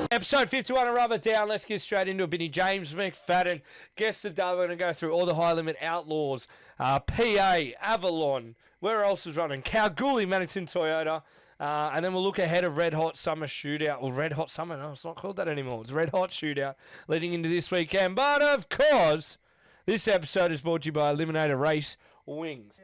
Episode 51 of Rubber Down. Let's get straight into it. Benny James McFadden gets the dub. We're going to go through all the high limit outlaws. PA, Avalon, where else is running? Kalgoorlie, Maddington Toyota. And then we'll look ahead of Red Hot Summer Shootout. Well, Red Hot Summer, no, it's not called that anymore. It's Red Hot Shootout leading into this weekend. But of course, this episode is brought to you by Eliminator Race Wings.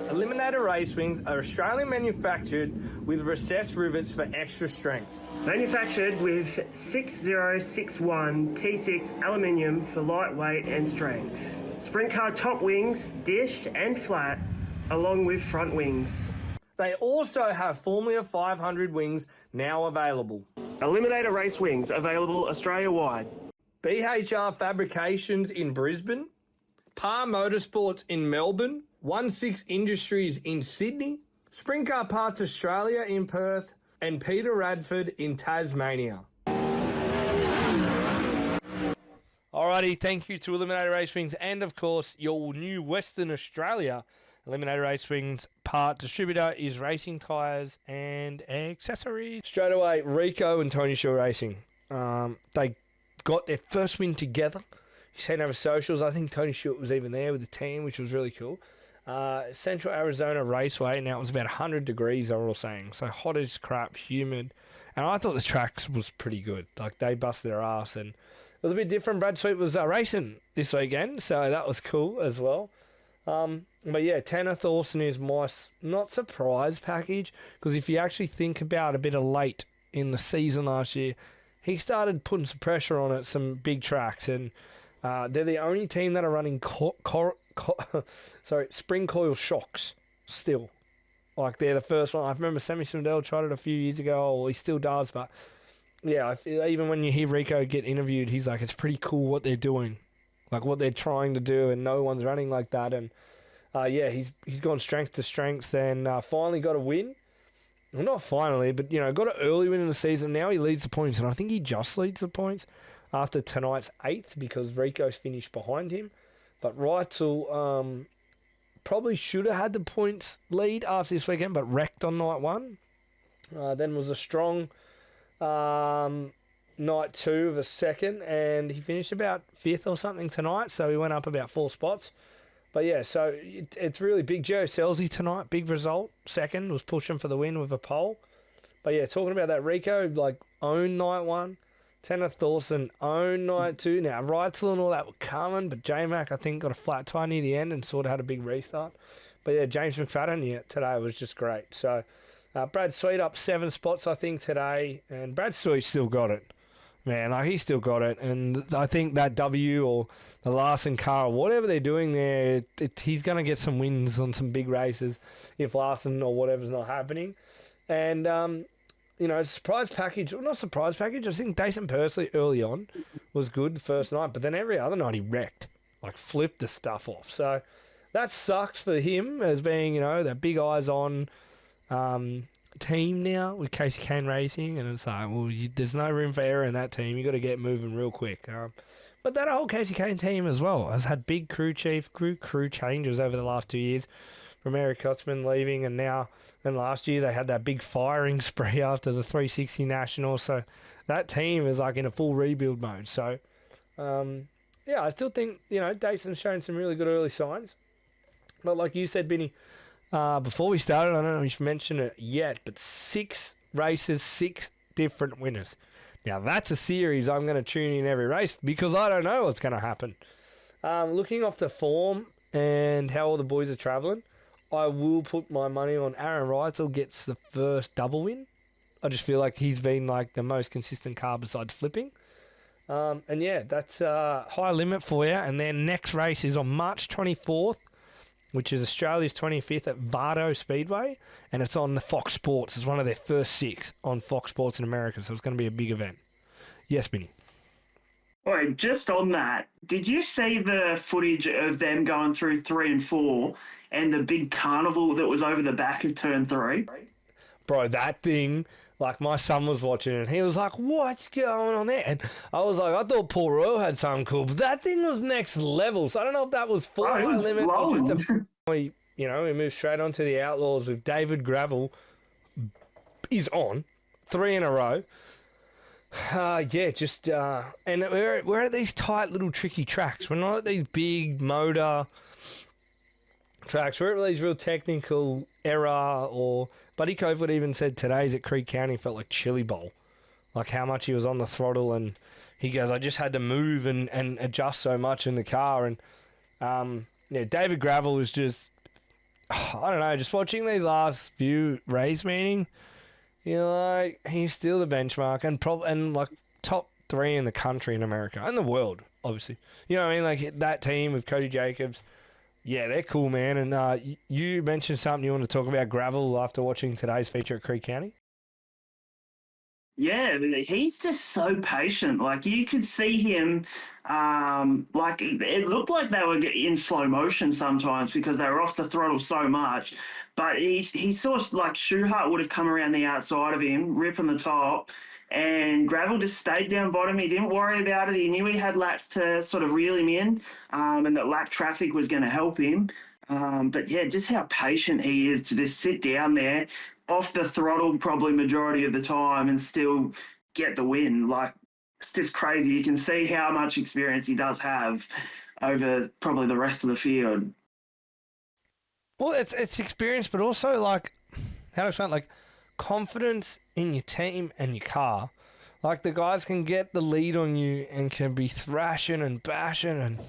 Eliminator Race Wings are Australian manufactured with recessed rivets for extra strength. Manufactured with 6061 T6 aluminium for lightweight and strength. Sprint car top wings, dished and flat, along with front wings. They also have Formula 500 wings now available. Eliminator Race Wings, available Australia-wide. BHR Fabrications in Brisbane, PA Motorsports in Melbourne, 16 Industries in Sydney, Sprint Car Parts Australia in Perth, and Peter Radford in Tasmania. Alrighty, thank you to Eliminator Race Wings and, of course, your new Western Australia Eliminator Race Wings part distributor is Racing Tyres and Accessories. Straight away, Rico and Tony Shaw Racing. They got their first win together. You seen over socials. I think Tony Shaw was even there with the team, which was really cool. Central Arizona Raceway. Now it was about 100 degrees, they were all saying. So hot as crap, humid. And I thought the tracks was pretty good. Like, they busted their ass. And it was a bit different. Brad Sweet was racing this weekend, so that was cool as well. But yeah, Tanner Thorson is my not surprise package, because if you actually think about a bit of late in the season last year, he started putting some pressure on at some big tracks, and they're the only team that are running spring coil shocks still. Like, they're the first one. I remember Sammy Swindell tried it a few years ago, or he still does, but yeah, I feel, even when you hear Rico get interviewed, he's like, it's pretty cool what they're doing. Like, what they're trying to do, and no one's running like that. And yeah, he's gone strength to strength, and finally got a win. Well, not finally, but got an early win in the season. Now he leads the points, and I think he just leads the points after tonight's 8th, because Rico's finished behind him. But Reitzel probably should have had the points lead after this weekend, but wrecked on night 1. Then was a strong night 2 of a second, and he finished about 5th or something tonight, so he went up about 4 spots. But yeah, so it's really big. Joe Selzy tonight, big result. Second, was pushing for the win with a pole. But yeah, talking about that, Rico, owned night 1. Tanner Thorson owned night 2. Now, Reitzel and all that were coming, but J-Mac, I think, got a flat tire near the end and sort of had a big restart. But yeah, James McFadden, today was just great. So, Brad Sweet up 7 spots, I think, today, and Brad Sweet still got it. Man, he still got it, and I think that W or the Larson car or whatever they're doing there, he's going to get some wins on some big races if Larson or whatever's not happening. And, surprise package, well, not surprise package, I think Dason Pursley early on was good the first night, but then every other night he wrecked, flipped the stuff off. So that sucks for him as being, that big eyes on team now with Casey Kane Racing, and it's like, well, there's no room for error in that team. You got to get moving real quick. But that whole Casey Kane team as well has had big crew changes over the last 2 years, from Eric Kotzman leaving, and then last year they had that big firing spree after the 360 National. So that team is in a full rebuild mode. So yeah, I still think Dason's shown some really good early signs. But like you said, Benny, before we started, I don't know if you mentioned it yet, but 6 races, 6 different winners. Now, that's a series I'm going to tune in every race, because I don't know what's going to happen. Looking off the form and how all the boys are travelling, I will put my money on Aaron Reitzel gets the first double win. I just feel like he's been the most consistent car besides flipping. And yeah, that's high limit for you. And then next race is on March 24th. Which is Australia's 25th at Vardo Speedway, and it's on the Fox Sports. It's one of their first 6 on Fox Sports in America, so it's going to be a big event. Yes, Benny. Wait, just on that, did you see the footage of them going through 3 and 4 and the big carnival that was over the back of turn 3? Bro, that thing, my son was watching it, and he was like, what's going on there? And I was like, I thought Port Royal had something cool, but that thing was next level. So I don't know if that was full high limit or just we moved straight on to the Outlaws with David Gravel is on 3 in a row. And we're at these tight little tricky tracks. We're not at these big motor tracks. We're at these real technical or Buddy Cofield even said today's at Creek County felt like Chili Bowl, like how much he was on the throttle, and he goes, I just had to move and adjust so much in the car. And David Gravel was just, I don't know, just watching these last few race meetings, like he's still the benchmark and like top 3 in the country in America and the world, obviously. You know what I mean? Like that team with Cody Jacobs, yeah, they're cool, man. And you mentioned something you want to talk about Gravel after watching today's feature at Creek County. Yeah, he's just so patient. Like you could see him, like it looked like they were in slow motion sometimes because they were off the throttle so much. But he saw like Shoehart would have come around the outside of him, ripping the top, and Gravel just stayed down bottom. He didn't worry about it. He knew he had laps to sort of reel him in, and that lap traffic was going to help him. But yeah, just how patient he is to just sit down there off the throttle probably majority of the time and still get the win. Like, it's just crazy. You can see how much experience he does have over probably the rest of the field. Well, it's experience, but also like, how to explain, like confidence in your team and your car. Like the guys can get the lead on you and can be thrashing and bashing, and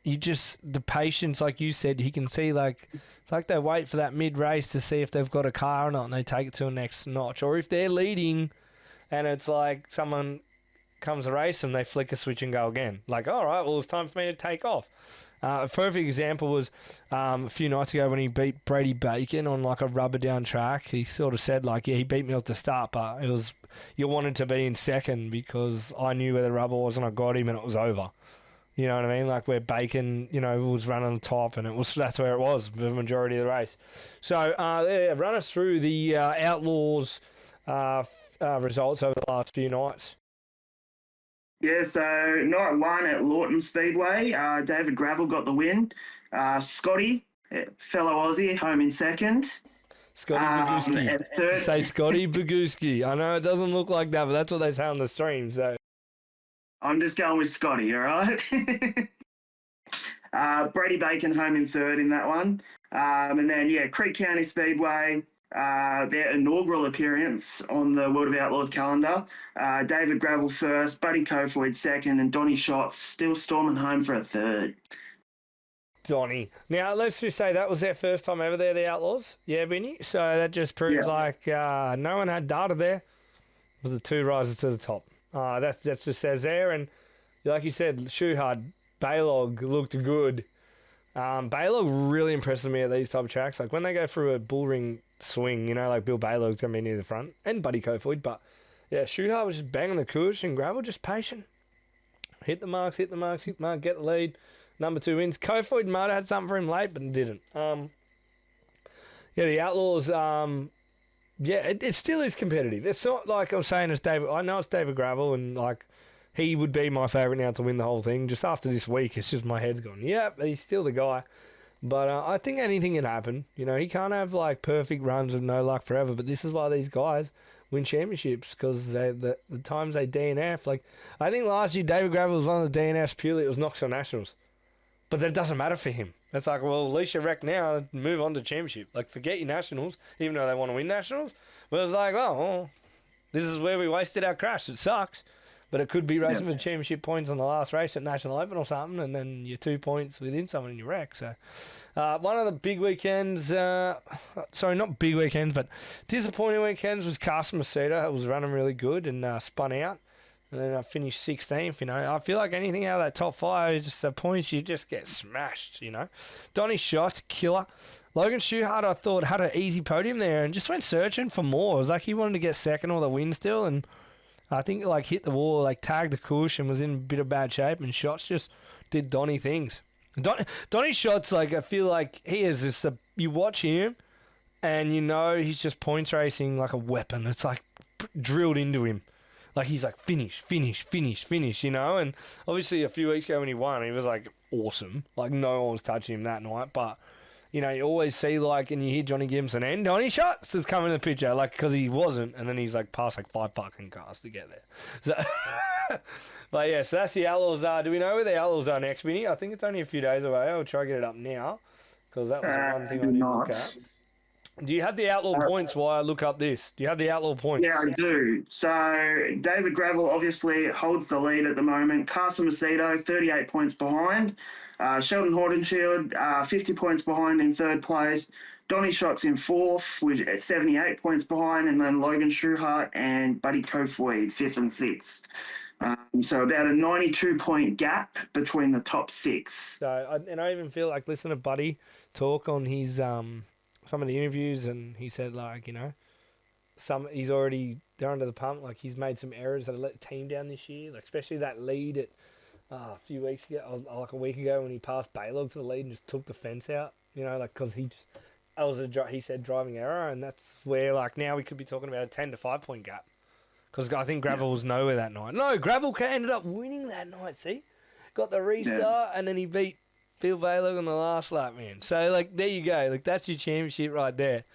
you just, the patience, like you said, he can see, like, it's like they wait for that mid-race to see if they've got a car or not, and they take it to a next notch. Or if they're leading and it's like someone comes a race and they flick a switch and go again. Like, all right, well, it's time for me to take off. A perfect example was a few nights ago when he beat Brady Bacon on like a rubber down track. He sort of said like, yeah, he beat me off the start, but it was, you wanted to be in second because I knew where the rubber was and I got him and it was over. You know what I mean? Like where Bacon, was running the top, and that's where it was the majority of the race. So, run us through the Outlaws results over the last few nights. Yeah, so night 1 at Lawton Speedway, David Gravel got the win. Scotty, fellow Aussie, home in second. Scotty Boguski. Say Scotty Boguski. I know it doesn't look like that, but that's what they say on the stream. So I'm just going with Scotty, all right? Brady Bacon home in third in that one. And then, Creek County Speedway, their inaugural appearance on the World of Outlaws calendar. David Gravel first, Buddy Cofield second, and Donnie Schatz still storming home for a third. Donnie. Now, let's just say that was their first time ever there, the Outlaws. Yeah, Vinny? So that just proves no one had data there with the 2 rises to the top. That just says there, and like you said, Shoehart, Baylog looked good. Baylog really impresses me at these type of tracks. Like when they go through a bullring swing, like Bill Baylog's going to be near the front, and Buddy Cofield, but yeah, Shoehart was just banging the cush, and Gravel just patient. Hit the marks, get the lead. Number 2 wins. Cofield might have had something for him late, but didn't. The Outlaws, it still is competitive. It's not like I'm saying it's David. I know it's David Gravel, and like he would be my favourite now to win the whole thing. Just after this week, it's just my head's gone. Yeah, he's still the guy. But I think anything can happen. He can't have like perfect runs of no luck forever. But this is why these guys win championships, because the times they DNF. Like I think last year David Gravel was one of the DNFs purely it was Knoxville Nationals. But that doesn't matter for him. It's like, well, at least you're wrecked now, move on to championship. Like, forget your nationals, even though they want to win nationals. But it's like, this is where we wasted our crash. It sucks. But it could be racing for championship points on the last race at National Open or something, and then you're 2 points within someone in your wreck. So, one of the big weekends, sorry, not big weekends, but disappointing weekends was Carson Macedo. It was running really good and spun out. And then I finished 16th, I feel like anything out of that top 5, just the points, you just get smashed, Donnie Schatz, killer. Logan Shoehart, I thought, had an easy podium there and just went searching for more. It was like he wanted to get second or the win still, and I think hit the wall, tagged the cush and was in a bit of bad shape, and Schatz just did Donnie things. Donnie Schatz, I feel like he is this, you watch him and he's just points racing like a weapon. It's drilled into him. He's finish, and obviously a few weeks ago when he won, he was awesome. No one was touching him that night, but you know, you always see, like, and you hear Johnny Gibson and Donny Shots is coming in the picture, like, because he wasn't, and then he's, like, passed, like, 5 fucking cars to get there. So, but, yeah, so that's the Outlaws. Do we know where the Outlaws are next, Vinny? I think it's only a few days away. I'll try to get it up now, because that was the one thing I didn't look at. Do you have the Outlaw points while I look up this? Do you have the Outlaw points? Yeah, I do. So David Gravel obviously holds the lead at the moment. Carson Macedo, 38 points behind. Sheldon Hordenshield, 50 points behind in third place. Donny Shots in fourth, with 78 points behind. And then Logan Schuhart and Buddy Kofoid, fifth and sixth. So about a 92-point gap between the top 6. So, and I even feel like listening to Buddy talk on his... some of the interviews, and he said, like, you know, he's already, they're under the pump, like, he's made some errors that have let the team down this year, like, especially that lead at a few weeks ago, like a week ago, when he passed Baylog for the lead and just took the fence out, you know, like, because that was he said driving error, and that's where, like, now we could be talking about a 10 to 5 point gap, because I think Gravel was nowhere that night. No, Gravel ended up winning that night, see? Got the restart, and then he beat Phil Baylog on the last lap, man. So, like, there you go. Like, that's your championship right there.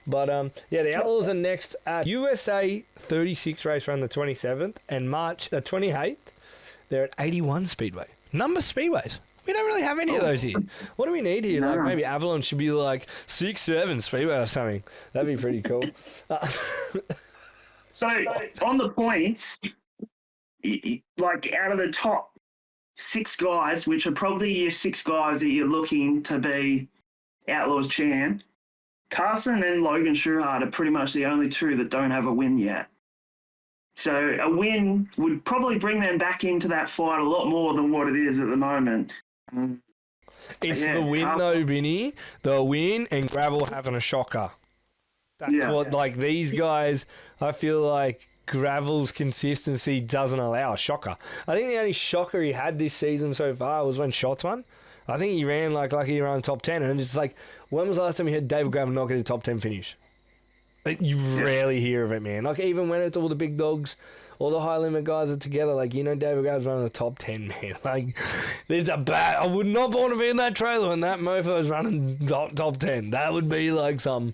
But, yeah, the Outlaws are next at USA 36 race run the 27th, and March the 28th, they're at 81 Speedway. Number speedways. We don't really have any of those here. What do we need here? Like, maybe Avalon should be like 6-7 Speedway or something. That'd be pretty cool. So, on the points, like, out of the top 6 guys, which are probably your 6 guys that you're looking to be Outlaws champ, Carson and Logan Schuhart are pretty much the only 2 that don't have a win yet. So a win would probably bring them back into that fight a lot more than what it is at the moment. It's the win, though, Vinny. The win and Gravel having a shocker. That's what, like, these guys, I feel like Gravel's consistency doesn't allow a shocker. I think the only shocker he had this season so far was when Shots won. I think he ran like he ran top 10, and it's like, when was the last time you heard David Gravel not get a top 10 finish? Like, you rarely hear of it, man. Like, even when it's all the big dogs, all the high limit guys are together, like, you know, David Gravel's running the top 10, man. Like, there's I would not want to be in that trailer when that mofo's running top 10. That would be like some,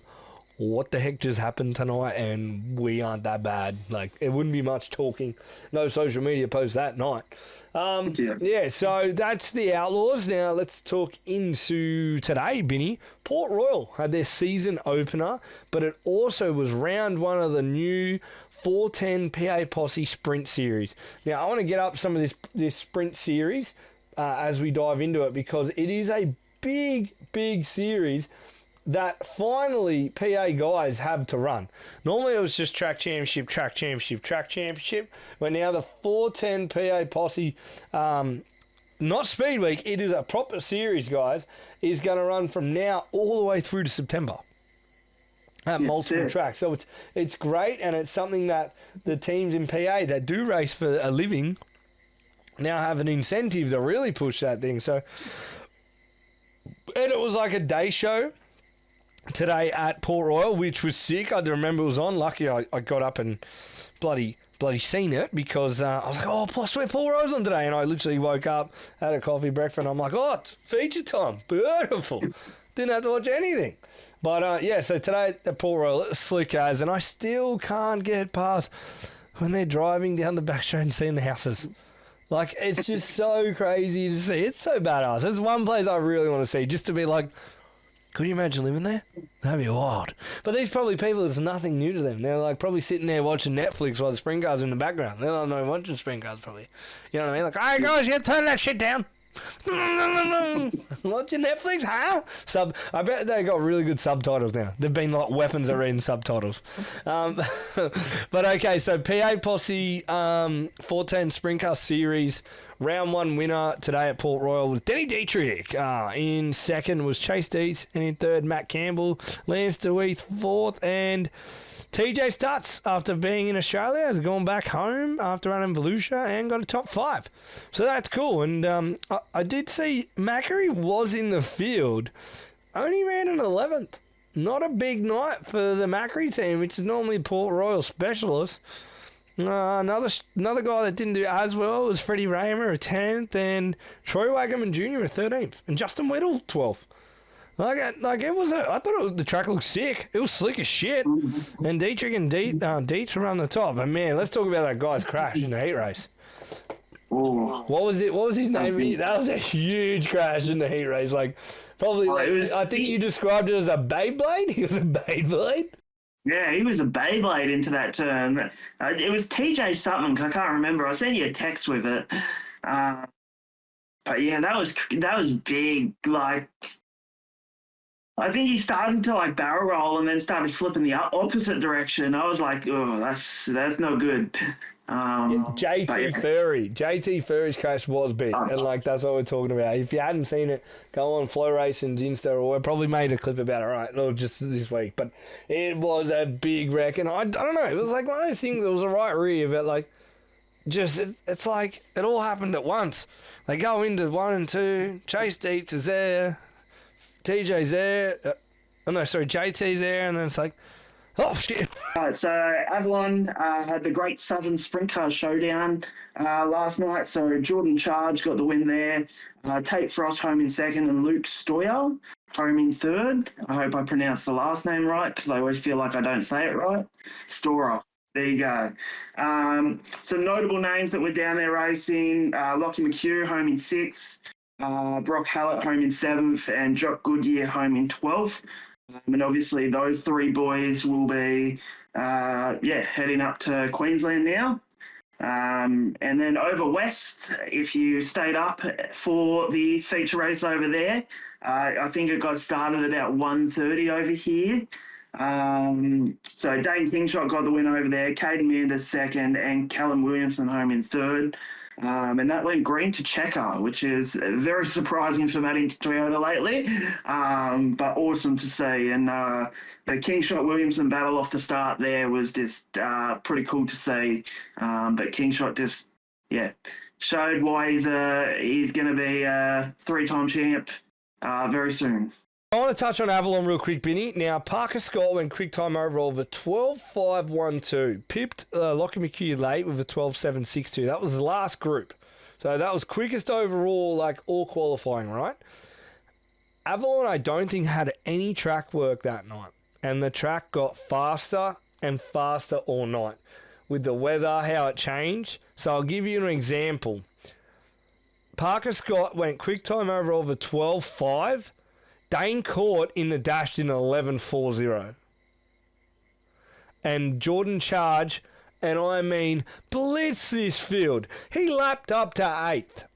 what the heck just happened tonight, and we aren't that bad. Like, it wouldn't be much talking. No social media posts that night. Yeah, so that's the Outlaws. Now let's talk into today, Binny. Port Royal had their season opener, but it also was round 1 of the new 410 PA Posse Sprint Series. Now, I want to get up some of this Sprint Series as we dive into it, because it is a big, big series that finally PA guys have to run. Normally it was just track championship, but now the 410 PA Posse, not Speed Week, it is a proper series, guys, is going to run from now all the way through to September at multiple tracks. So it's great, and it's something that the teams in PA that do race for a living now have an incentive to really push that thing. So, and it was like a day show today at Port Royal, which was sick. I remember it was on. Lucky I got up and bloody seen it, because I was like, oh, I swear Port Royal's on today. And I literally woke up, had a coffee, breakfast, and I'm like, oh, it's feature time. Beautiful. Didn't have to watch anything. But, yeah, so today at Port Royal, it's slick as, and I still can't get past when they're driving down the back straight and seeing the houses. Like, it's just so crazy to see. It's so badass. It's one place I really want to see, just to be like, could you imagine living there? That'd be wild. But these probably people, it's nothing new to them. They're like probably sitting there watching Netflix while the sprint cars are in the background. They're not watching sprint cars probably. You know what I mean? Like, hey guys, you gotta turn that shit down. Watching Netflix, huh? I bet they got really good subtitles now. They've been like weapons at reading subtitles. But okay, so PA Posse 410 Sprintcar Series round 1 winner today at Port Royal was Denny Dietrich. In second was Chase Dietz, and in third Matt Campbell, Lance DeWeith fourth, and TJ Stutz, after being in Australia, has gone back home after running Volusia and got a top 5. So that's cool. And I did see Macquarie was in the field, only ran an 11th. Not a big night for the Macquarie team, which is normally Port Royal specialist. Another guy that didn't do as well was Freddie Raymer, a 10th, and Troy Wagaman Jr., a 13th, and Justin Whittle, 12th. Like it was. I thought the track looked sick. It was slick as shit. And Dietrich and Dietz were on the top. But man, let's talk about that guy's crash in the heat race. Oh. What was it? What was his name? That was a huge crash in the heat race. Like probably. I think you described it as a Beyblade. He was a Beyblade. Yeah, he was a Beyblade into that turn. It was TJ something. I can't remember. I sent you a text with it. But yeah, that was big. Like, I think he started to like barrel roll and then started flipping the opposite direction. I was like, oh, that's no good. JT Furry's crash was big, and like that's what we're talking about. If you hadn't seen it, go on Flow Racing's Insta, or we probably made a clip about it, right? Or just this week, but it was a big wreck, and I don't know. It was like one of those things. It was a right rear, but like, it's like it all happened at once. They go into 1 and 2. Chase Dietz is there, TJ's there. JT's there, and then it's like, oh shit. So Avalon had the Great Southern Sprintcar Showdown last night. So Jordan Charge got the win there. Tate Frost home in second, and Luke Stoyer home in third. I hope I pronounced the last name right, because I always feel like I don't say it right. Storer. There you go. Some notable names that were down there racing. Lockie McHugh home in sixth. Brock Hallett home in seventh, and Jock Goodyear home in 12th. And obviously those three boys will be, heading up to Queensland now. And then over west, if you stayed up for the feature race over there, I think it got started about 1:30 over here. So Dane Kingshot got the win over there, Caden Manders second, and Callum Williamson home in third. And that went green to checker, which is very surprising for Maddington Toyota lately, but awesome to see. And the Kingshot-Williamson battle off the start there was just pretty cool to see. But Kingshot just, showed why he's going to be a three-time champ very soon. I want to touch on Avalon real quick, Binny. Now, Parker Scott went quick time overall with a 12.512. Pipped Lockie McHugh late with a 12.762. That was the last group. So that was quickest overall, like all qualifying, right? Avalon, I don't think, had any track work that night. And the track got faster and faster all night with the weather, how it changed. So I'll give you an example. Parker Scott went quick time overall with a 12.5. Dane Court in the dash in 11.40. And Jordan Charge, and I mean, blitz this field. He lapped up to 8th.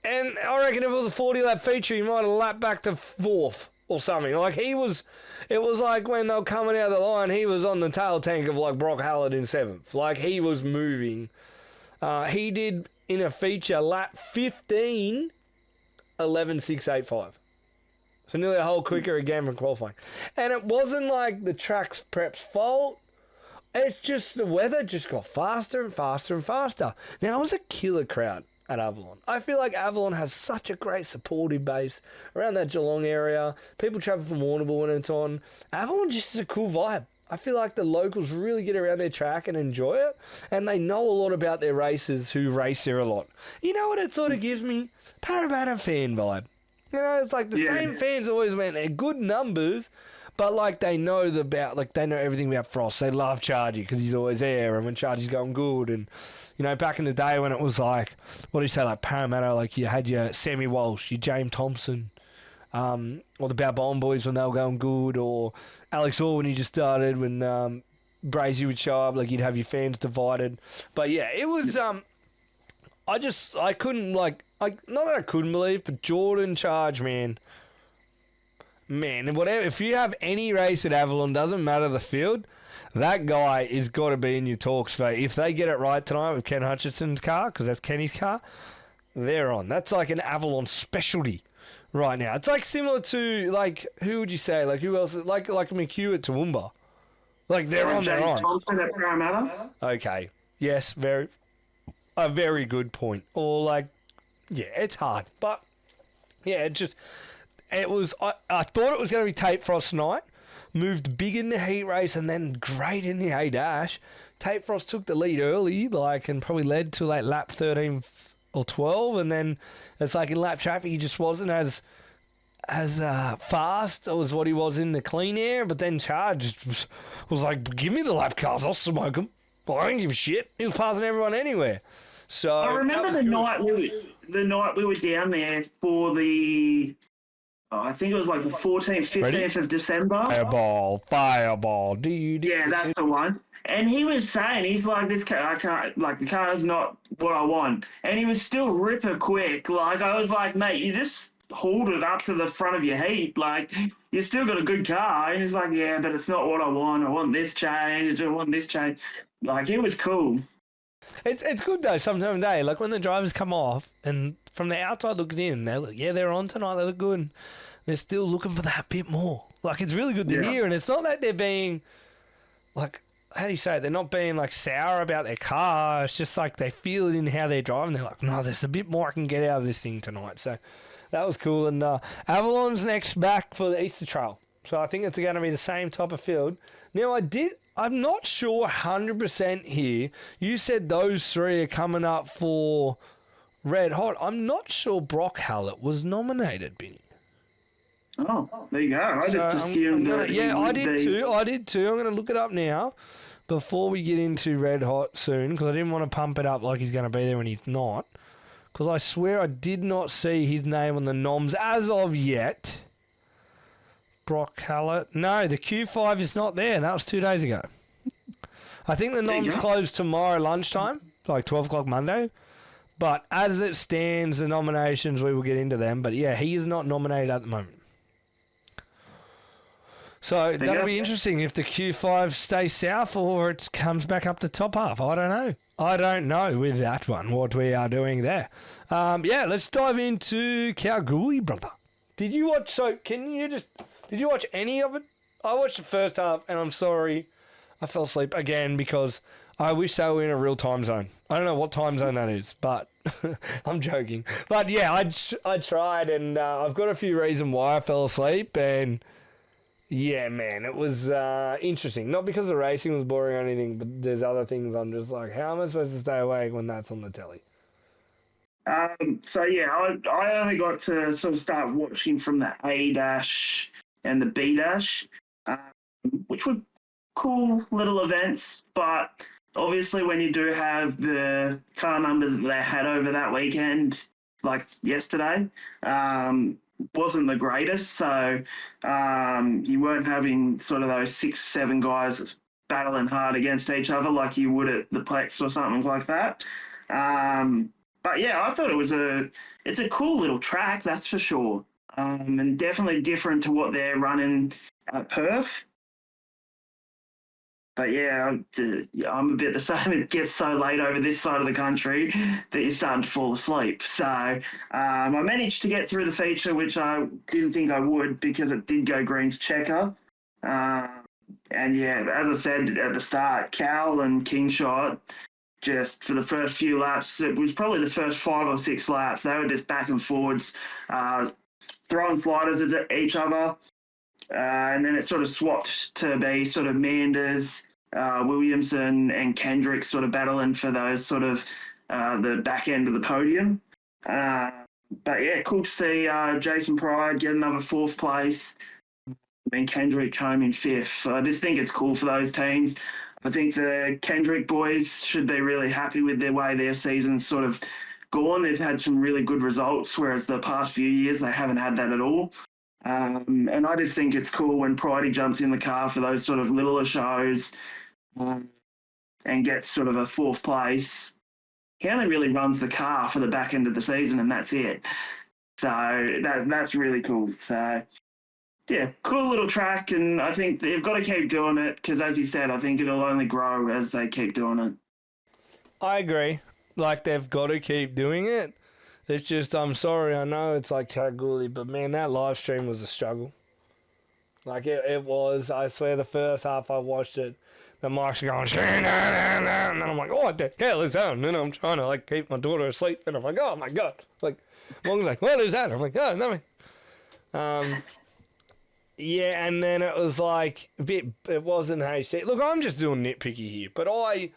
And I reckon if it was a 40-lap feature, he might have lapped back to 4th or something. It was like when they were coming out of the line, he was on the tail tank of like Brock Hallett in 7th. He was moving. He did, in a feature, lap 15, 11.685. So nearly a whole quicker again from qualifying. And it wasn't like the track's prep's fault. It's just the weather just got faster and faster and faster. Now, it was a killer crowd at Avalon. I feel like Avalon has such a great supportive base around that Geelong area. People travel from Warrnambool when it's on. Avalon just is a cool vibe. I feel like the locals really get around their track and enjoy it. And they know a lot about their racers who race there a lot. You know what it sort of gives me? Parramatta fan vibe. You know, it's like the same fans always went. They're good numbers, but they know they know everything about Frost. They love Chargy because he's always there, and when Chargy's going good, and back in the day when it was like, what do you say, like Parramatta, you had your Sammy Walsh, your James Thompson, or the Balboa boys when they were going good, or Alex Orr when he just started, when Brazy would show up, you'd have your fans divided. But yeah, it was. I couldn't not that I couldn't believe, but Jordan Charge, man, whatever. If you have any race at Avalon, doesn't matter the field, that guy is got to be in your talks for. If they get it right tonight with Ken Hutchinson's car, because that's Kenny's car, they're on. That's like an Avalon specialty right now. It's similar to who would you say? Who else? Like McHugh at Toowoomba. They're on. They're on. Thompson at Parramatta. Okay. Yes. A very good point. Or it's hard, but yeah, it was. I thought it was going to be Tate Frost tonight. Moved big in the heat race and then great in the A dash. Tate Frost took the lead early, and probably led to lap 13 or 12, and then it's in lap traffic he just wasn't as as fast as what he was in the clean air, but then Charge was like, give me the lap cars, I'll smoke them. Well, I don't give a shit. He was passing everyone anywhere. So I remember the night we were down there for the, I think it was like the 14th, 15th of December. Fireball. Yeah, that's the one. And he was saying, he's like, this car, I can't, like, the car's not what I want. And he was still ripper quick. Like, I was like, mate, you just hauled it up to the front of your heat. Like, you still got a good car. And he's like, yeah, but it's not what I want. I want this change. I want this change. Like, it was cool. It's good though. Sometimes like when the drivers come off and from the outside looking in, they're on tonight. They look good. They're still looking for that bit more. Like it's really good to hear, and it's not that they're being like, how do you say it? They're not being like sour about their car. It's just like they feel it in how they're driving. They're like, no, there's a bit more I can get out of this thing tonight. So that was cool. And Avalon's next back for the Easter Trail. So I think it's going to be the same type of field. Now I'm not sure 100% here. You said those three are coming up for Red Hot. I'm not sure Brock Hallett was nominated, Benny. Oh, there you go. I just assumed that. Yeah, I did too. I'm going to look it up now before we get into Red Hot soon because I didn't want to pump it up like he's going to be there when he's not. Because I swear I did not see his name on the noms as of yet. Brock Hallett. No, the Q5 is not there. That was 2 days ago. I think the noms close tomorrow lunchtime, like 12 o'clock Monday. But as it stands, the nominations, we will get into them. But yeah, he is not nominated at the moment. So that'll be interesting if the Q5 stays south or it comes back up the top half. I don't know. I don't know with that one what we are doing there. Yeah, let's dive into Kalgoorlie, brother. Did you watch? Did you watch any of it? I watched the first half, and I'm sorry, I fell asleep again because I wish they were in a real time zone. I don't know what time zone that is, but I'm joking. But yeah, I tried, and I've got a few reasons why I fell asleep, and yeah, man, it was interesting. Not because the racing was boring or anything, but there's other things I'm just like, how am I supposed to stay awake when that's on the telly? So yeah, I only got to sort of start watching from the A dash and the B dash, which were cool little events. But obviously, when you do have the car numbers that they had over that weekend, like yesterday, wasn't the greatest. So you weren't having sort of those 6-7 guys battling hard against each other like you would at the Plex or something like that. But yeah, I thought it's a cool little track, that's for sure. And definitely different to what they're running at Perth. But yeah, I'm a bit the same. It gets so late over this side of the country that you're starting to fall asleep. So I managed to get through the feature, which I didn't think I would because it did go green to checker. And yeah, as I said at the start, Cal and Kingshot, just for the first few laps, it was probably the first 5 or 6 laps, they were just back and forwards, throwing sliders at each other. And then it sort of swapped to be sort of Manders, Williamson and Kendrick sort of battling for those sort of the back end of the podium. But yeah, cool to see Jason Pride get another 4th place and Kendrick home in 5th. I just think it's cool for those teams. I think the Kendrick boys should be really happy with the way their season's sort of gone. They've had some really good results, whereas the past few years they haven't had that at all. And I just think it's cool when Pridey jumps in the car for those sort of littler shows and gets sort of a 4th place. He only really runs the car for the back end of the season and that's it. So that's really cool. So yeah, cool little track, and I think they've got to keep doing it because, as you said, I think it'll only grow as they keep doing it. I agree. Like, they've got to keep doing it. It's just, I'm sorry, I know it's like Kalgoorlie, but man, that live stream was a struggle. Like, it was. I swear the first half I watched it, the mics are going, and I'm like, oh, what the hell is that? And then I'm trying to, like, keep my daughter asleep, and I'm like, oh, my God. Like, Mom's like, what is that? I'm like, oh, nothing. Yeah, and then it was like it wasn't HD. Look, I'm just doing nitpicky here, but I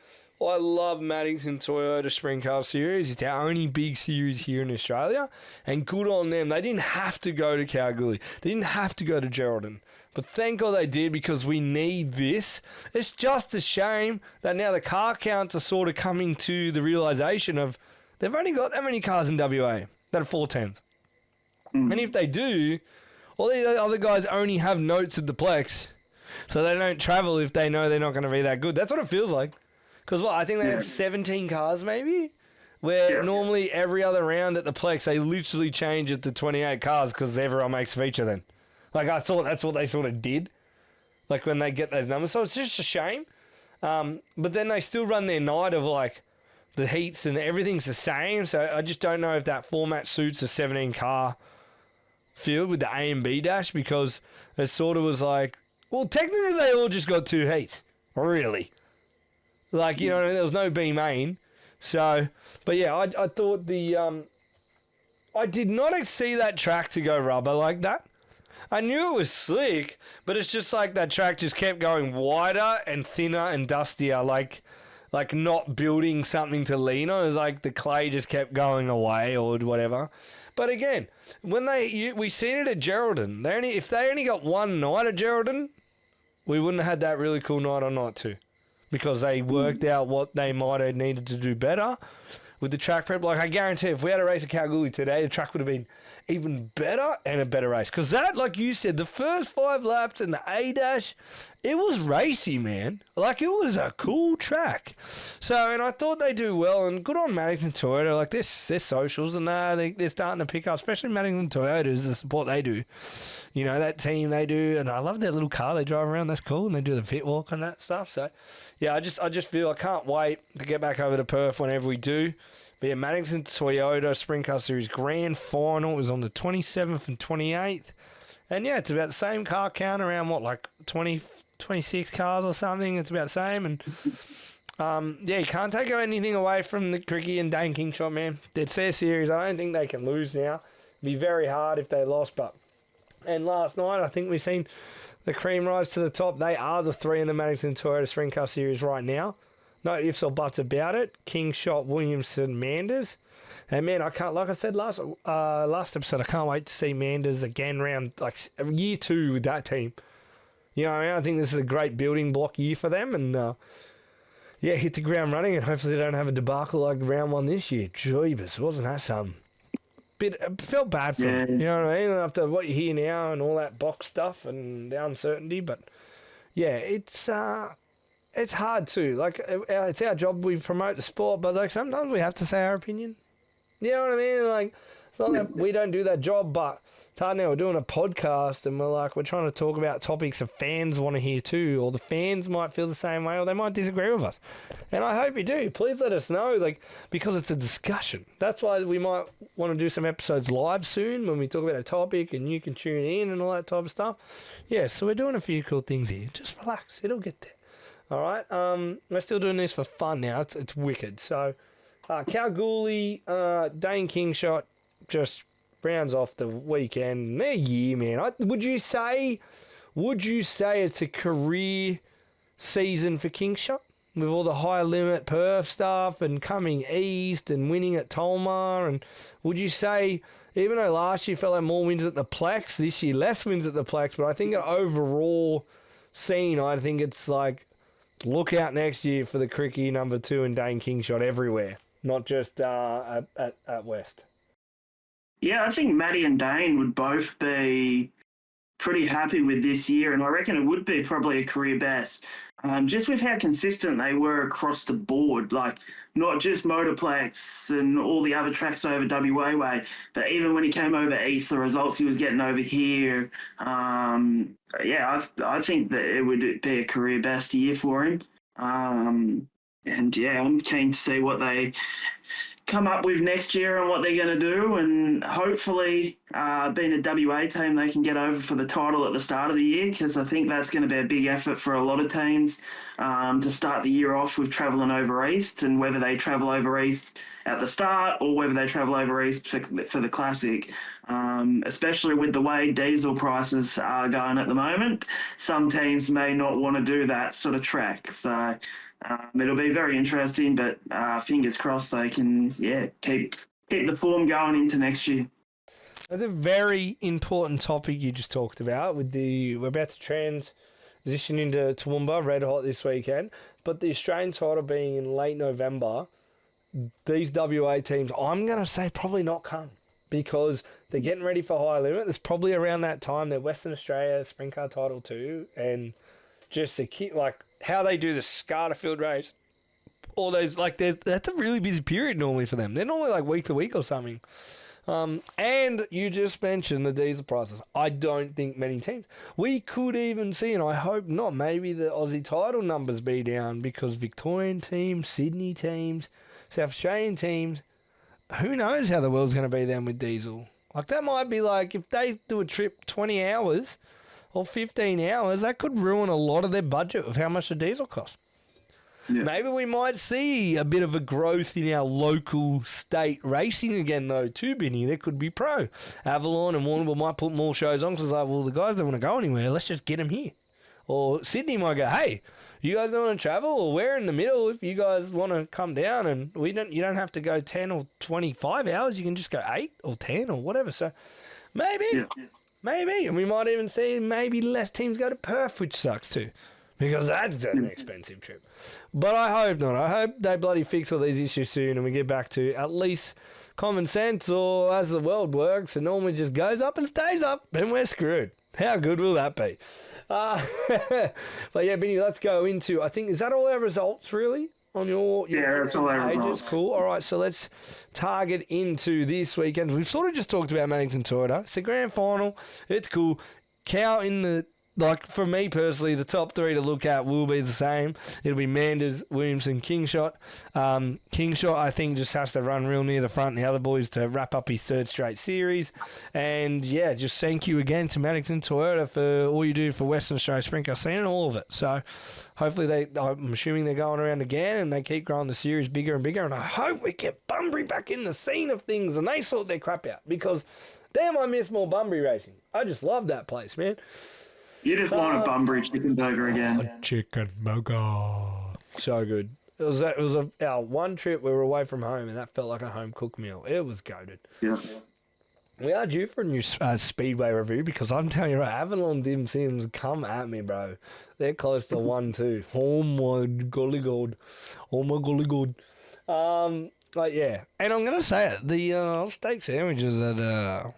I love Maddington Toyota Sprintcar Series. It's our only big series here in Australia, and good on them. They didn't have to go to Kalgoorlie. They didn't have to go to Geraldton. But thank God they did, because we need this. It's just a shame that now the car counts are sort of coming to the realisation of they've only got that many cars in WA that are 410s. And if they do, all the other guys only have notes at the Plex, so they don't travel if they know they're not going to be that good. That's what it feels like. Because I think they had 17 cars maybe, where normally every other round at the Plex, they literally change it to 28 cars because everyone makes a feature then. Like, I thought that's what they sort of did, like when they get those numbers. So it's just a shame. But then they still run their night of, like, the heats and everything's the same. So I just don't know if that format suits a 17-car field with the A and B dash, because it sort of was like, well, technically they all just got 2 heats, really. Like, you know, there was no B main. So, but yeah, I thought I did not see that track to go rubber like that. I knew it was slick, but it's just like that track just kept going wider and thinner and dustier, like not building something to lean on. It was like the clay just kept going away or whatever. But again, when we seen it at Geraldton, if they only got one night at Geraldton, we wouldn't have had that really cool night on night 2, because they worked out what they might have needed to do better with the track prep. Like, I guarantee if we had a race at Kalgoorlie today, the track would have been even better and a better race. Because that, like you said, the first 5 laps in the A-dash, it was racy, man. Like, it was a cool track. So, and I thought they do well, and good on Maddington Toyota. Like, their socials and they're starting to pick up, especially Maddington Toyota, the support they do. You know, that team they do, and I love their little car they drive around. That's cool, and they do the pit walk and that stuff. So, yeah, I just feel I can't wait to get back over to Perth whenever we do. But yeah, Maddington Toyota Sprintcar Series Grand Final is on the 27th and 28th. And yeah, it's about the same car count, around like 20, 26 cars or something. It's about the same. And yeah, you can't take anything away from the Cricky and Dane Kingshot, man. It's their series. I don't think they can lose now. It'd be very hard if they lost. And last night, I think we've seen the cream rise to the top. They are the 3 in the Maddington Toyota Sprintcar Series right now. No ifs or buts about it. Kingshot, Williamson, Manders. And man, I can't, like I said last episode, I can't wait to see Manders again round like year 2 with that team. You know what I mean? I think this is a great building block year for them, and yeah, hit the ground running, and hopefully they don't have a debacle like round 1 this year. Jeebus, wasn't that something? I felt bad for them, you know what I mean? After what you hear now and all that box stuff and the uncertainty, but yeah, it's hard too. Like, it's our job. We promote the sport, but like sometimes we have to say our opinion. You know what I mean? Like, it's not that we don't do that job, but it's hard now. We're doing a podcast and we're trying to talk about topics that fans want to hear too, or the fans might feel the same way, or they might disagree with us. And I hope you do. Please let us know, like, because it's a discussion. That's why we might want to do some episodes live soon when we talk about a topic and you can tune in and all that type of stuff. Yeah, so we're doing a few cool things here. Just relax. It'll get there. All right. We're still doing this for fun now. It's wicked. So, Kalgoorlie, Dane Kingshot just rounds off the weekend. Their year, man. Would you say it's a career season for Kingshot with all the high limit perf stuff and coming east and winning at Tolmar? And would you say, even though last year felt like more wins at the Plex, this year less wins at the Plex, but I think an overall scene, I think it's like, look out next year for the Cricky number 2 and Dane Kingshot everywhere, not just at West. Yeah, I think Maddie and Dane would both be pretty happy with this year, and I reckon it would be probably a career best. Just with how consistent they were across the board, like not just Motorplex and all the other tracks over WA way, but even when he came over east, the results he was getting over here. Yeah, I think that it would be a career best year for him. And yeah, I'm keen to see what they come up with next year and what they're going to do, and hopefully being a WA team, they can get over for the title at the start of the year, because I think that's going to be a big effort for a lot of teams to start the year off with travelling over east, and whether they travel over east at the start or whether they travel over east for the Classic. Especially with the way diesel prices are going at the moment, some teams may not want to do that sort of trek. So it'll be very interesting, but fingers crossed they can, keep the form going into next year. That's a very important topic you just talked about. We're about to transition into Toowoomba, Red Hot this weekend, but the Australian title being in late November, these WA teams, I'm going to say probably not come, because they're getting ready for High Limit. There's probably around that time they're Western Australia Sprint Car title too, and just how they do the Scarter Field race, all those, that's a really busy period normally for them. They're normally week to week or something. And you just mentioned the diesel prices. I don't think many teams. We could even see, and I hope not, maybe the Aussie title numbers be down, because Victorian teams, Sydney teams, South Australian teams, who knows how the world's going to be then with diesel. That might be if they do a trip 20 hours or 15 hours, that could ruin a lot of their budget of how much the diesel costs. Yeah. Maybe we might see a bit of a growth in our local state racing again, though, too, Benny. There could be pro. Avalon and Warrnambool might put more shows on, because the guys don't want to go anywhere. Let's just get them here. Or Sydney might go, hey, you guys don't want to travel? Or we're in the middle if you guys want to come down, and you don't have to go 10 or 25 hours. You can just go 8 or 10 or whatever. So maybe. And we might even see maybe less teams go to Perth, which sucks too, because that's an expensive trip. But I hope not. I hope they bloody fix all these issues soon and we get back to at least common sense, or as the world works, it normally just goes up and stays up, and we're screwed. How good will that be? But yeah, Benny, let's go into, I think, is that all our results really on your that's all our pages? results. Cool. All right, so let's target into this weekend. We've sort of just talked about Maddington Toyota. It's the grand final. It's cool. Cow in the, for me personally, the top 3 to look at will be the same. It'll be Manders, Williamson, Kingshot. Kingshot, I think, just has to run real near the front and the other boys to wrap up his 3rd straight series. And, yeah, just thank you again to Maddington Toyota for all you do for Western Australia Sprint Car scene and all of it. So, hopefully, I'm assuming they're going around again and they keep growing the series bigger and bigger. And I hope we get Bunbury back in the scene of things and they sort their crap out, because, damn, I miss more Bunbury racing. I just love that place, man. You just want a Bunbury chicken burger again. Chicken burger. So good. It was our one trip we were away from home, and that felt like a home cooked meal. It was goated. Yeah. We are due for a new Speedway review, because I'm telling you, Avalon Dim Sims, come at me, bro. They're close to 1-2. Oh my golly god. Oh my golly god. Yeah. And I'm going to say it, the steak sandwiches at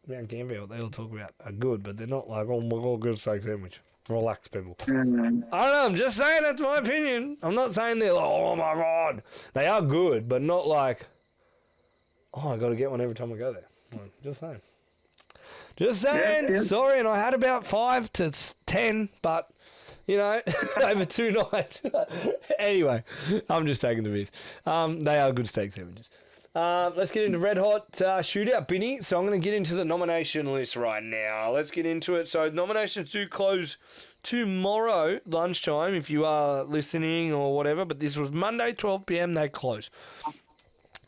Mount Gambier, they all talk about are good, but they're not like, oh my god, good steak sandwich. Relax, people. I don't know, I'm just saying that's my opinion. I'm not saying they're like, oh my god. They are good, but not like, oh, I got to get one every time I go there. Just saying. Yeah. Sorry, and I had about 5 to 10, but, over 2 nights. Anyway, I'm just taking the piss. They are good steak sandwiches. Let's get into Red Hot Shootout, Benny. So I'm going to get into the nomination list right now. Let's get into it. So nominations do close tomorrow lunchtime if you are listening or whatever. But this was Monday, 12 p.m. They close.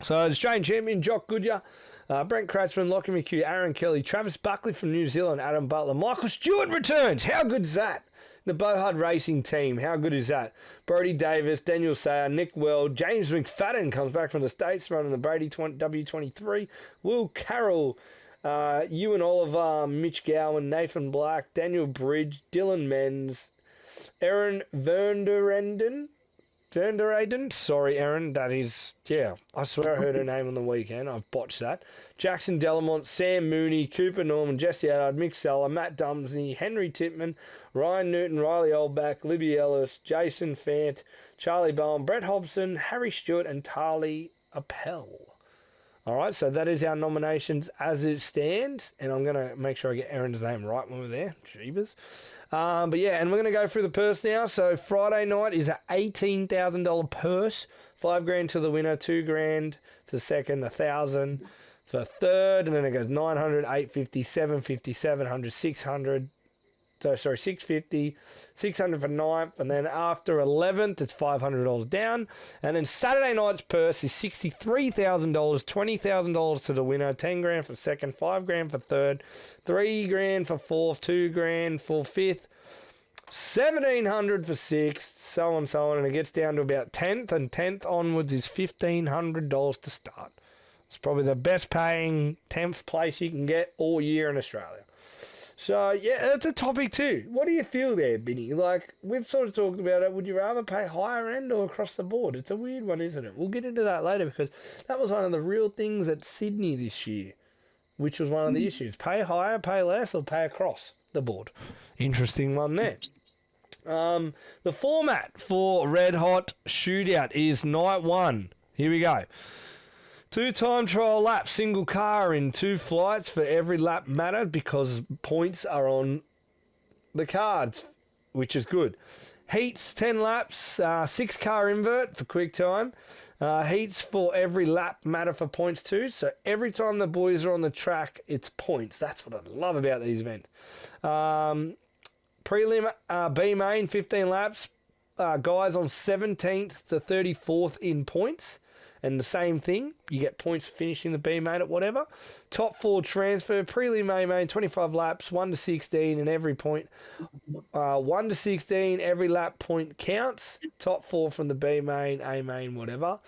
So Australian champion Jock Goodyear, Brent Kratzman, Lockie McHugh, Aaron Kelly, Travis Buckley from New Zealand, Adam Butler, Michael Stewart returns. How good is that? The Bohard Racing team, how good is that? Brody Davis, Daniel Sayer, Nick Weld, James McFadden comes back from the States running the Brady W23, Will Carroll, Ewan Oliver, Mitch Gowan, Nathan Black, Daniel Bridge, Dylan Menz, Aaron Vernderaden. Sorry, Aaron. That is, I swear I heard her name on the weekend. I've botched that. Jackson Delamont, Sam Mooney, Cooper Norman, Jesse Allard, Mick Seller, Matt Dumsney, Henry Titman, Ryan Newton, Riley Oldback, Libby Ellis, Jason Fant, Charlie Bowen, Brett Hobson, Harry Stewart, and Tarly Appel. All right, so that is our nominations as it stands, and I'm going to make sure I get Aaron's name right when we're there. Jeebus. But yeah, and we're going to go through the purse now. So Friday night is an $18,000 purse, $5,000 to the winner, $2,000 to second, $1,000 for third, and then it goes 900, 850, 750, 700, 600. So, sorry, 650, 600 for ninth, and then after 11th, it's $500 down. And then Saturday night's purse is $63,000, $20,000 to the winner, 10 grand for second, 5 grand for third, 3 grand for fourth, 2 grand for fifth, 1,700 for sixth, so on, and it gets down to about 10th, and 10th onwards is $1,500 to start. It's probably the best paying 10th place you can get all year in Australia. So, yeah, that's a topic too. What do you feel there, Binny? Like, we've sort of talked about it. Would you rather pay higher end or across the board? It's a weird one, isn't it? We'll get into that later because that was one of the real things at Sydney this year, which was one of the issues. Pay higher, pay less, or pay across the board. Interesting one there. The format for Red Hot Shootout is night one. Here we go. 2 time trial laps, single car in 2 flights for every lap mattered because points are on the cards, which is good. Heats, 10 laps, 6 car invert for quick time. Heats for every lap matter for points too. So every time the boys are on the track, it's points. That's what I love about these events. Prelim B main, 15 laps. Guys on 17th to 34th in points. And the same thing, you get points for finishing the B main at whatever. Top 4 transfer, prelim A main, 25 laps, 1 to 16, and every point, 1 to 16, every lap point counts. Top 4 from the B main, A main, whatever.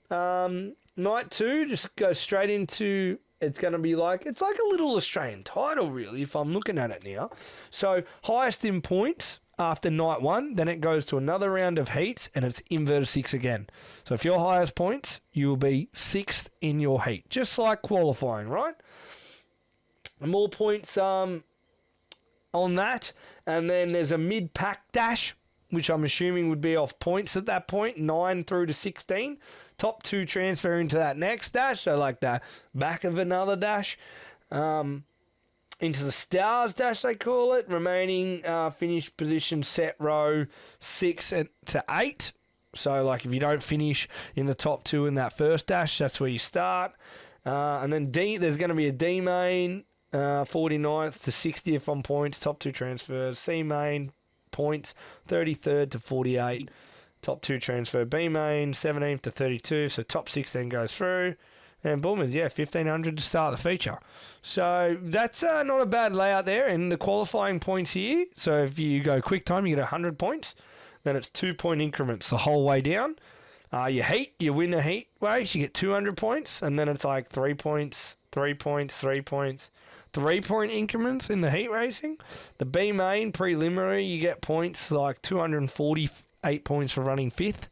Night 2, just go straight into, it's going to be like, it's like a little Australian title, really, if I'm looking at it now. So, highest in points after night 1, then it goes to another round of heats, and it's inverted 6 again. So if your highest points, you will be 6th in your heat, just like qualifying, right? More points on that, and then there's a mid-pack dash, which I'm assuming would be off points at that point, 9 through to 16. Top 2 transfer into that next dash, so like the back of another dash. Into the Stars Dash, they call it. Remaining finish position set row 6 to 8. So, like, if you don't finish in the top 2 in that first dash, that's where you start. And then D, there's going to be a D main, 49th to 60th on points, top 2 transfers. C main, points, 33rd to 48, top 2 transfer. B main, 17th to 32, so top 6 then goes through. And boom, yeah, 1,500 to start the feature. So that's not a bad layout there. And the qualifying points here, so if you go quick time, you get 100 points. Then it's 2-point increments the whole way down. You win the heat race, you get 200 points. And then it's like 3 points, 3 points, 3 points. 3-point increments in the heat racing. The B main preliminary, you get points like 248 points for running 5th.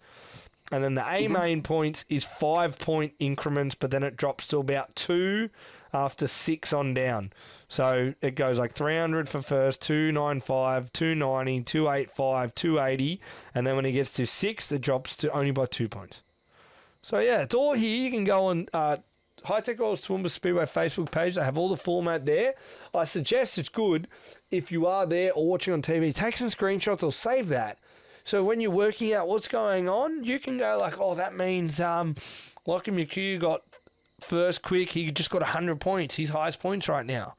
And then the A main points is 5-point increments, but then it drops to about 2 after 6 on down. So it goes like 300 for first, 295, 290, 285, 280. And then when it gets to 6, it drops to only by 2 points. So yeah, it's all here. You can go on Hi-Tec Oils Toowoomba Speedway Facebook page. They have all the format there. I suggest it's good if you are there or watching on TV, take some screenshots or save that. So when you're working out what's going on, you can go like, oh, that means Lockie McHugh got first quick. He just got 100 points. His highest points right now.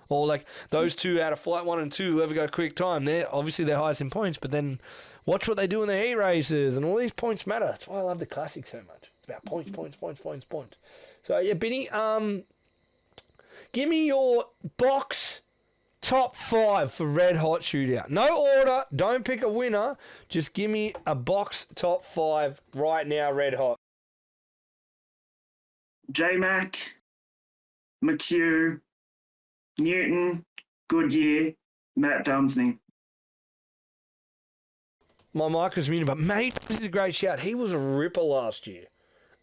Or like those 2 out of flight 1 and 2, whoever go quick time, they're obviously their highest in points. But then watch what they do in their heat races, and all these points matter. That's why I love the Classic so much. It's about points, points, points, points, points. So yeah, Benny, give me your box top 5 for Red Hot Shootout. No order. Don't pick a winner. Just give me a box top 5 right now, Red Hot. J-Mac, McHugh, Newton, Goodyear, Matt Dumsney. My mic was muted, but mate, this is a great shout. He was a ripper last year,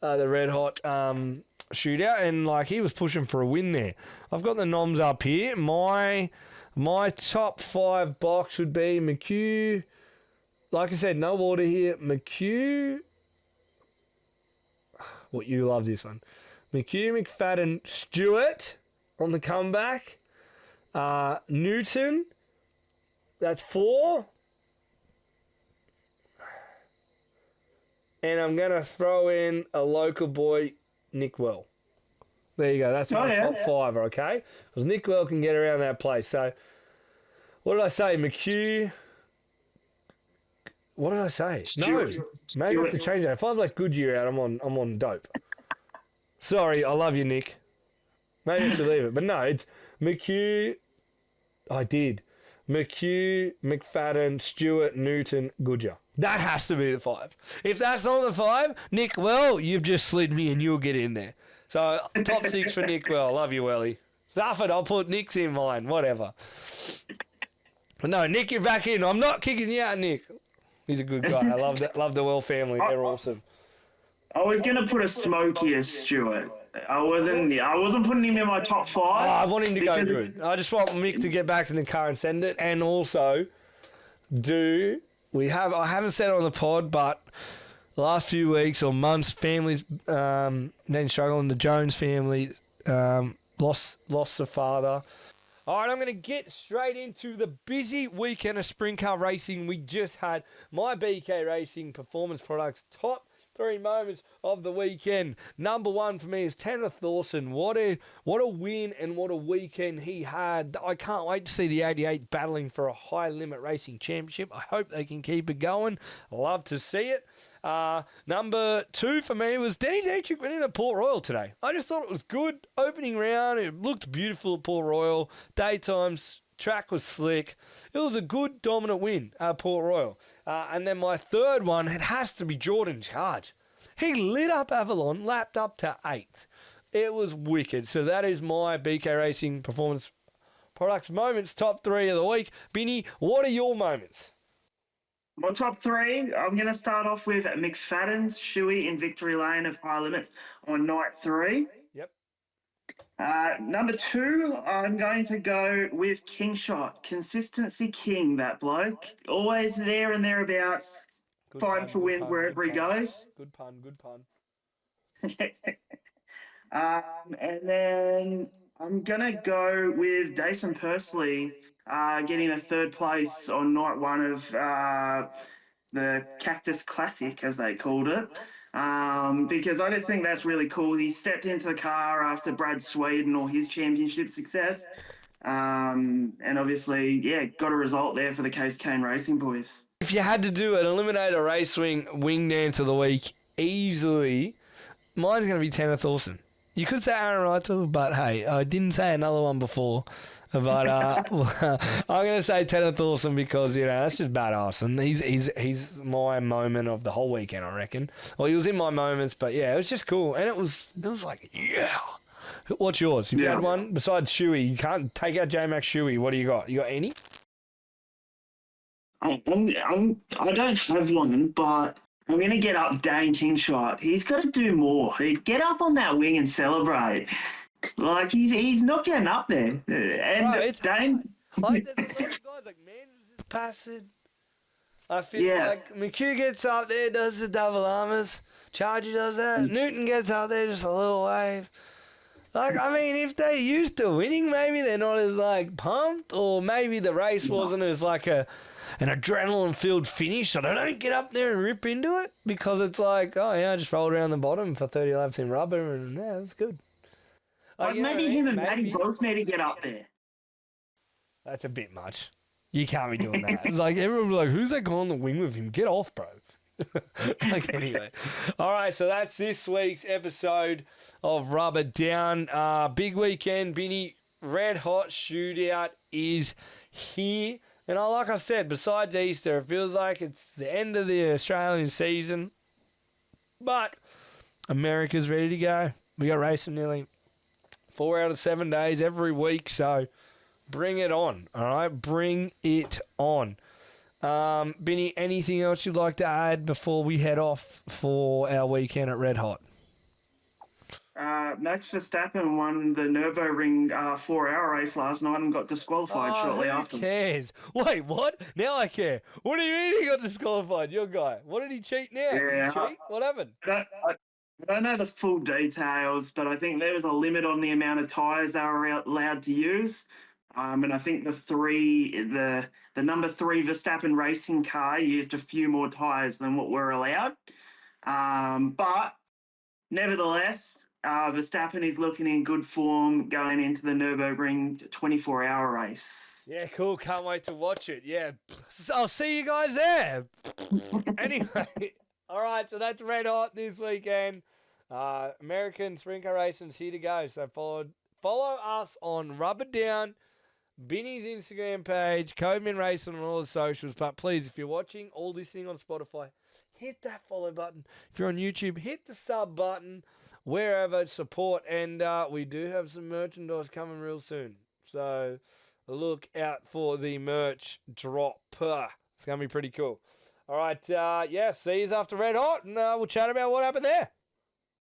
the Red Hot Shootout, and like he was pushing for a win there. I've got the noms up here. My top 5 box would be McHugh. Like I said, no order here. McHugh. What, you love this one. McHugh, McFadden, Stewart on the comeback. Newton. That's 4. And I'm going to throw in a local boy, Nick Well. There you go. That's my top five, okay? Because Nick Well can get around that place. So, what did I say? McHugh. What did I say? Stewart. No, maybe I have to change that. If I have like Goodyear out, I'm on dope. Sorry, I love you, Nick. Maybe I should leave it. But no, it's McHugh. I did. McHugh, McFadden, Stewart, Newton, Goodyear. That has to be the five. If that's not the five, Nick Well, you've just slid me and you'll get in there. So, top six for Nick Well. Love you, Welly. Stuff it, I'll put Nick's in mine. Whatever. But no, Nick, you're back in. I'm not kicking you out, Nick. He's a good guy. I love the Well family. They're awesome. I was gonna put a Smokey as Stewart. I wasn't putting him in my top five. I want him to go good. I just want Mick to get back in the car and send it. And also, I haven't said it on the pod, but the last few weeks or months, families been struggling. The Jones family lost a father. All right, I'm going to get straight into the busy weekend of sprint car racing we just had. My BK Racing Performance Products top 3 moments of the weekend. Number 1 for me is Tanner Thorson. What a win and what a weekend he had. I can't wait to see the 88 battling for a high limit racing championship. I hope they can keep it going. Love to see it. Number 2 for me was Denny Dietrich winning at Port Royal today. I just thought it was good. Opening round, it looked beautiful at Port Royal. Daytimes, track was slick. It was a good dominant win at Port Royal. And then my third one, it has to be Jordan Charge. He lit up Avalon, lapped up to 8th. It was wicked. So that is my BK Racing Performance Products moments, top 3 of the week. Binny, what are your moments? My top 3, I'm going to start off with McFadden's SHOEY in Victory Lane of High Limits on night 3. Yep. Number 2, I'm going to go with Kingshot. Consistency king, that bloke. Always there and thereabouts, fighting for wins wherever he goes. Good pun. And then I'm going to go with Dason Pursley getting a 3rd place on night 1 of the Cactus Classic, as they called it. Because I just think that's really cool. He stepped into the car after Brad Swede and all his championship success. And obviously, got a result there for the Case Cane Racing boys. If you had to do an Eliminator Race wing dance of the week, easily, mine's going to be Tanner Thorson. You could say Aaron Reichel, but hey, I didn't say another one before. But I'm going to say Tanner Thorson because, that's just badass. And he's my moment of the whole weekend, I reckon. Well, he was in my moments, but it was just cool. And it was like, yeah. What's yours? You had one besides SHOEY. You can't take out J-Max SHOEY. What do you got? You got any? I don't have one, but I'm going to get up Dane Kingshot. He's got to do more. Get up on that wing and celebrate. Like, he's not getting up there. And it's Dane... Like, there's guys like Manders is passing. I feel like McHugh gets up there, does the double armors. Charger does that. Newton gets up there, just a little wave. Like, I mean, if they're used to winning, maybe they're not as, pumped. Or maybe the race wasn't as, an adrenaline-filled finish, so they don't get up there and rip into it. Because it's like, I just rolled around the bottom for 30 laps in rubber, and, that's good. Maybe him and Maddie both need to get up there. That's a bit much. You can't be doing that. It's like, everyone was like, who's that guy on the wing with him? Get off, bro. Anyway. All right, so that's this week's episode of Rubber Down. Big weekend, Binny. Red Hot Shootout is here. And like I said, besides Easter, it feels like it's the end of the Australian season. But America's ready to go. We got racing nearly 4 out of 7 days every week, so bring it on, all right? Bring it on. Binny, anything else you'd like to add before we head off for our weekend at Red Hot? Max Verstappen won the Nürburgring 4-hour race last night and got disqualified shortly after. Who cares? Wait, what? Now I care. What do you mean he got disqualified, your guy? What did he cheat now? Yeah, Did he cheat? What happened? I don't know the full details, but I think there was a limit on the amount of tyres they were allowed to use. And I think the number 3 Verstappen racing car used a few more tyres than what were allowed. But nevertheless, Verstappen is looking in good form going into the Nürburgring 24-hour race. Yeah, cool. Can't wait to watch it. Yeah. I'll see you guys there. Anyway. All right, so that's Red Hot this weekend. American Sprintcar Racing's here to go. So follow us on Rubber Down, Binny's Instagram page, Codeman Racing on all the socials. But please, if you're watching or listening on Spotify, hit that follow button. If you're on YouTube, hit the sub button. Wherever, support. And we do have some merchandise coming real soon. So look out for the merch drop. It's going to be pretty cool. All right, see you after Red Hot, and we'll chat about what happened there.